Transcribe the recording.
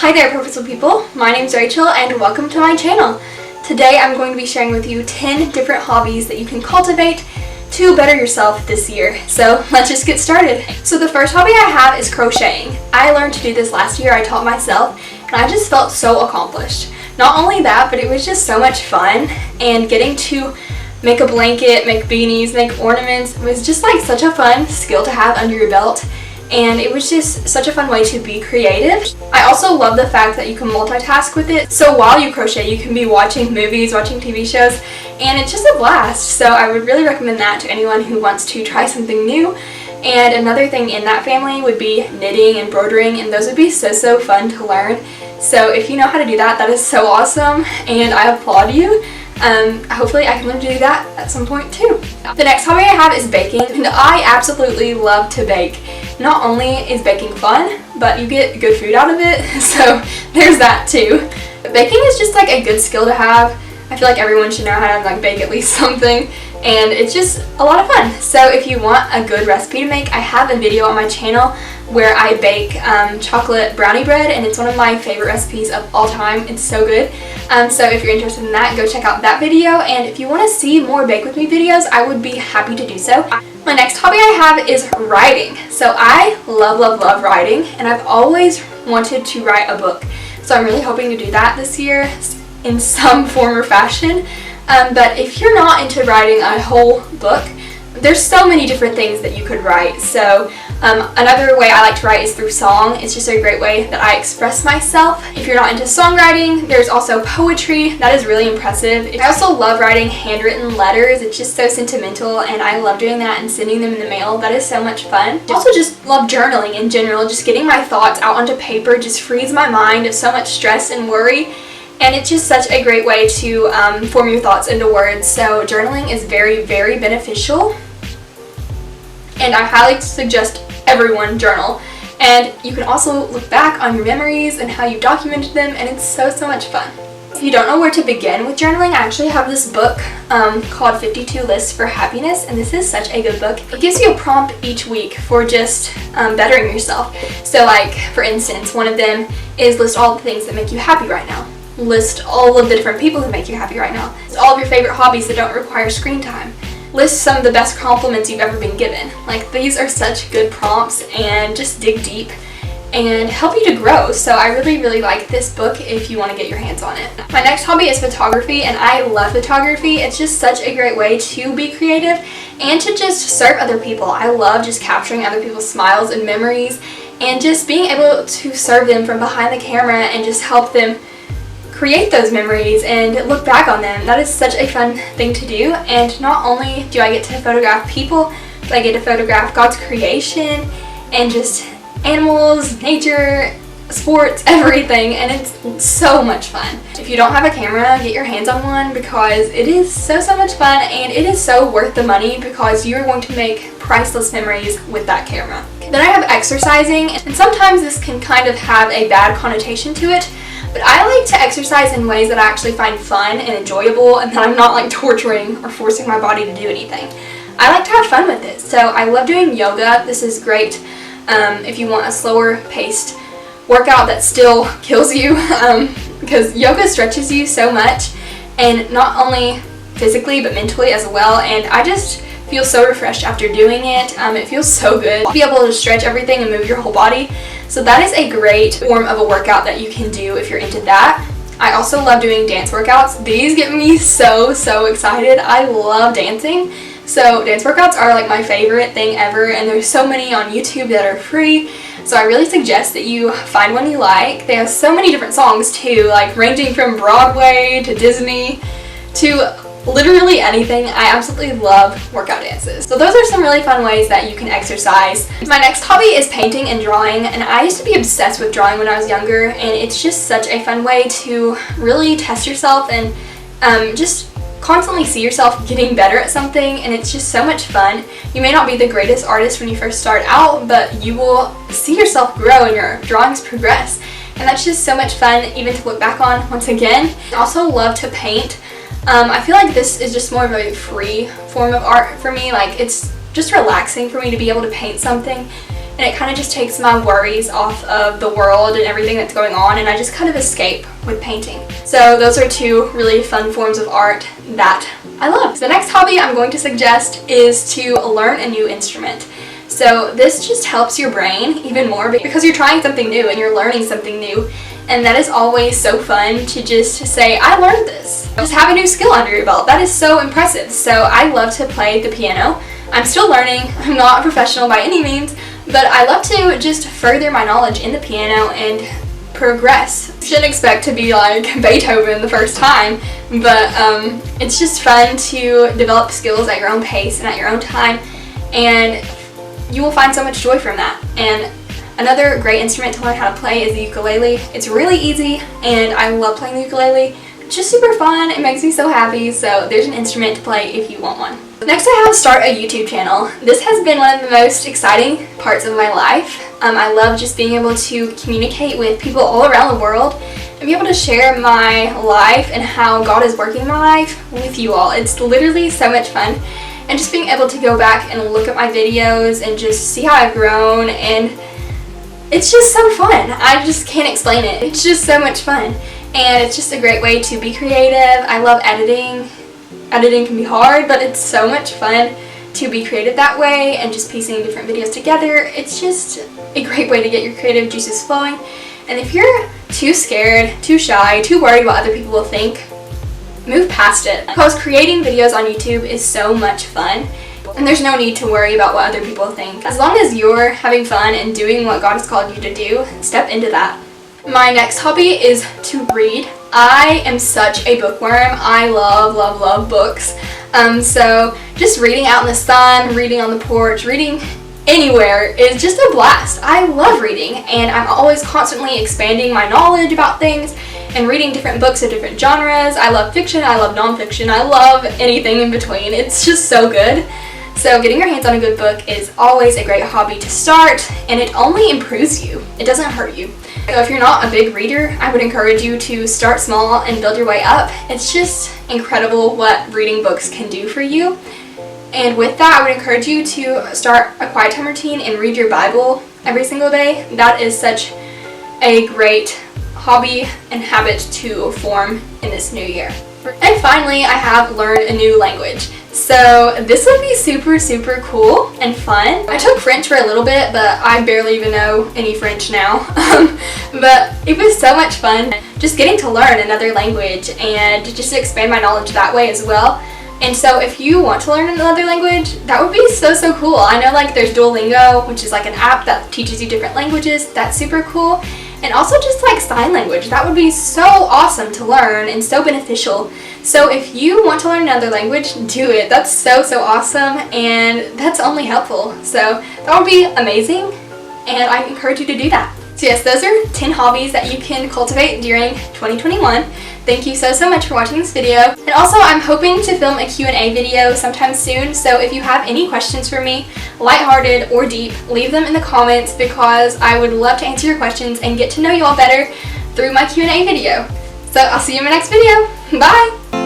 Hi there, purposeful people. My name's Rachel and welcome to my channel. Today I'm going to be sharing with you 10 different hobbies that you can cultivate to better yourself this year. So let's just get started. So the first hobby I have is crocheting. I learned to do this last year. I taught myself and I just felt so accomplished. Not only that, but it was just so much fun, and getting to make a blanket, make beanies, make ornaments was just like such a fun skill to have under your belt. And it was just such a fun way to be creative. I also love the fact that you can multitask with it. So while you crochet, you can be watching movies, watching TV shows, and it's just a blast. So I would really recommend that to anyone who wants to try something new. And another thing in that family would be knitting and embroidering, and those would be so fun to learn. So if you know how to do that, that is so awesome, and I applaud you. Hopefully I can learn to do that at some point too. The next hobby I have is baking, and I absolutely love to bake. Not only is baking fun, but you get good food out of it, so there's that too. Baking is just like a good skill to have. I feel like everyone should know how to bake at least something, and it's just a lot of fun. So if you want a good recipe to make, I have a video on my channel where I bake chocolate brownie bread, and it's one of my favorite recipes of all time. It's so good. So if you're interested in that, go check out that video, and if you want to see more Bake With Me videos, I would be happy to do so. My next hobby I have is writing. So I love writing, and I've always wanted to write a book. So I'm really hoping to do that this year in some form or fashion. But if you're not into writing a whole book, there's so many different things that you could write. So another way I like to write is through song. It's just a great way that I express myself. If you're not into songwriting, there's also poetry. That is really impressive. I also love writing handwritten letters. It's just so sentimental, and I love doing that and sending them in the mail. That is so much fun. I also just love journaling in general. Just getting my thoughts out onto paper just frees my mind of so much stress and worry. And it's just such a great way to form your thoughts into words. So journaling is very beneficial, and I highly suggest everyone journal. And you can also look back on your memories and how you documented them, and it's so much fun. If you don't know where to begin with journaling, I actually have this book called 52 Lists for Happiness, and this is such a good book. It gives you a prompt each week for just bettering yourself. So like, for instance, one of them is list all the things that make you happy right now. List all of the different people who make you happy right now. List all of your favorite hobbies that don't require screen time. List some of the best compliments you've ever been given. Like, these are such good prompts, and just dig deep and help you to grow. So I really like this book if you want to get your hands on it. My next hobby is photography, and I love photography. It's just such a great way to be creative and to just serve other people. I love just capturing other people's smiles and memories, and just being able to serve them from behind the camera and just help them create those memories and look back on them. That is such a fun thing to do, and not only do I get to photograph people, but I get to photograph God's creation and just animals, nature, sports, everything, and it's so much fun. If you don't have a camera, get your hands on one, because it is so much fun, and it is so worth the money because you're going to make priceless memories with that camera. Then I have exercising, and sometimes this can kind of have a bad connotation to it, but I like to exercise in ways that I actually find fun and enjoyable, and that I'm not like torturing or forcing my body to do anything. I like to have fun with it. So I love doing yoga. This is great if you want a slower paced workout that still kills you, because yoga stretches you so much, and not only physically but mentally as well, and I just feel so refreshed after doing it. It feels so good to be able to stretch everything and move your whole body. So that is a great form of a workout that you can do if you're into that. I also love doing dance workouts. These get me so excited. I love dancing. So dance workouts are like my favorite thing ever, and there's so many on YouTube that are free. So I really suggest that you find one you like. They have so many different songs too, like ranging from Broadway to Disney to literally anything. I absolutely love workout dances. So those are some really fun ways that you can exercise. My next hobby is painting and drawing, and I used to be obsessed with drawing when I was younger, and it's just such a fun way to really test yourself and just constantly see yourself getting better at something, and it's just so much fun. You may not be the greatest artist when you first start out, but you will see yourself grow and your drawings progress, and that's just so much fun even to look back on once again. I also love to paint. I feel like this is just more of a free form of art for me. Like, it's just relaxing for me to be able to paint something and it kind of just takes my worries off of the world and everything that's going on, and I just kind of escape with painting. So those are two really fun forms of art that I love. So the next hobby I'm going to suggest is to learn a new instrument. So this just helps your brain even more because you're trying something new and you're learning something new, and that is always so fun to just say, I learned this. Just have a new skill under your belt. That is so impressive. So I love to play the piano. I'm still learning. I'm not a professional by any means, but I love to just further my knowledge in the piano and progress. You shouldn't expect to be like Beethoven the first time, but it's just fun to develop skills at your own pace and at your own time, and you will find so much joy from that. And another great instrument to learn how to play is the ukulele. It's really easy, and I love playing the ukulele. It's just super fun. It makes me so happy, so there's an instrument to play if you want one. Next, I have start a YouTube channel. This has been one of the most exciting parts of my life. I love just being able to communicate with people all around the world and be able to share my life and how God is working in my life with you all. It's literally so much fun. And just being able to go back and look at my videos and just see how I've grown, and it's just so fun. I just can't explain it. It's just so much fun, and it's just a great way to be creative. I love editing. Editing can be hard, but it's so much fun to be creative that way and just piecing different videos together. It's just a great way to get your creative juices flowing. And if you're too scared, too shy, too worried what other people will think, move past it, because creating videos on YouTube is so much fun, and there's no need to worry about what other people think. As long as you're having fun and doing what God has called you to do, step into that. My next hobby is to read. I am such a bookworm. I love books. So just reading out in the sun, reading on the porch, reading anywhere is just a blast. I love reading, and I'm always constantly expanding my knowledge about things and reading different books of different genres. I love fiction, I love nonfiction, I love anything in between. It's just so good. So getting your hands on a good book is always a great hobby to start, and it only improves you. It doesn't hurt you. So if you're not a big reader, I would encourage you to start small and build your way up. It's just incredible what reading books can do for you. And with that, I would encourage you to start a quiet time routine and read your Bible every single day. That is such a great hobby and habit to form in this new year. And finally, I have learned a new language. So this will be super cool and fun. I took French for a little bit, but I barely even know any French now. But it was so much fun just getting to learn another language and just to expand my knowledge that way as well. And so if you want to learn another language, that would be so cool. I know like there's Duolingo, which is like an app that teaches you different languages. That's super cool. And also just like sign language. That would be so awesome to learn and so beneficial. So if you want to learn another language, do it. That's so awesome, and that's only helpful. So that would be amazing, and I encourage you to do that. So yes, those are 10 hobbies that you can cultivate during 2021. Thank you so much for watching this video. And also, I'm hoping to film a Q&A video sometime soon, so if you have any questions for me, lighthearted or deep, leave them in the comments because I would love to answer your questions and get to know you all better through my Q&A video. So I'll see you in my next video. Bye!